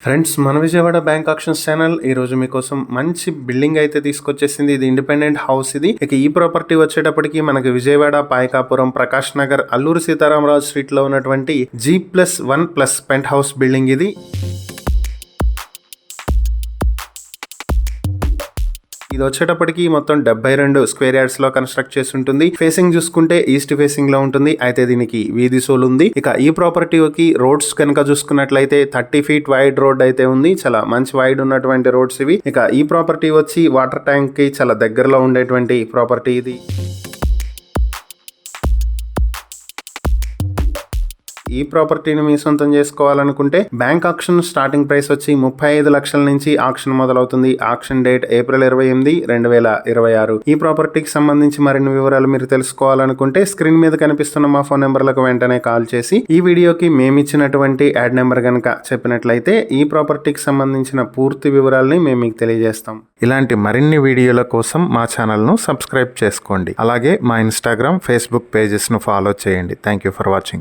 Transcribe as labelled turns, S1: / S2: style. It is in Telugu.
S1: ఫ్రెండ్స్, మన విజయవాడ బ్యాంక్ ఆక్షన్స్ ఛానల్ ఈ రోజు మీకోసం మంచి బిల్డింగ్ అయితే తీసుకొచ్చేసింది. ఇది ఇండిపెండెంట్ హౌస్. ఇక ఈ ప్రాపర్టీ వచ్చేటప్పటికి మనకి విజయవాడ పాయకాపురం ప్రకాష్ నగర్ అల్లూరి సీతారామరాజు స్ట్రీట్ లో ఉన్నటువంటి G+1+ పెంట్ హౌస్ బిల్డింగ్ ఇది. ఇది వచ్చేటప్పటికి మొత్తం 72 స్క్వేర్ యార్డ్స్ లో కన్స్ట్రక్ట్ చేసి ఉంటుంది. ఫేసింగ్ చూసుకుంటే ఈస్ట్ ఫేసింగ్ లో ఉంటుంది. అయితే దీనికి వీధి సోల్ ఉంది. ఇక ఈ ప్రాపర్టీకి రోడ్స్ కనుక చూసుకున్నట్లయితే 30 ఫీట్ వైడ్ రోడ్ అయితే ఉంది. చాలా మంచి వైడ్ ఉన్నటువంటి రోడ్స్ ఇవి. ఇక ఈ ప్రాపర్టీ వచ్చి వాటర్ ట్యాంక్ కి చాలా దగ్గరలో ఉండేటువంటి ప్రాపర్టీ ఇది. ఈ ప్రాపర్టీని మీ సొంతం చేసుకోవాలనుకుంటే బ్యాంక్ ఆక్షన్ స్టార్టింగ్ ప్రైస్ వచ్చి 35 లక్షల నుంచి ఆక్షన్ మొదలవుతుంది. Auction date April 28, 2026. ఈ ప్రాపర్టీకి సంబంధించి మరిన్ని వివరాలు మీరు తెలుసుకోవాలనుకుంటే స్క్రీన్ మీద కనిపిస్తున్న మా ఫోన్ నెంబర్లకు వెంటనే కాల్ చేసి ఈ వీడియోకి మేమిచ్చినటువంటి యాడ్ నెంబర్ కనుక చెప్పినట్లయితే ఈ ప్రాపర్టీకి సంబంధించిన పూర్తి వివరాలని మేము మీకు తెలియజేస్తాం. ఇలాంటి మరిన్ని వీడియోల కోసం మా ఛానల్ను సబ్స్క్రైబ్ చేసుకోండి. అలాగే మా ఇన్స్టాగ్రామ్, ఫేస్బుక్ పేజెస్ను ఫాలో చేయండి. Thank you for watching.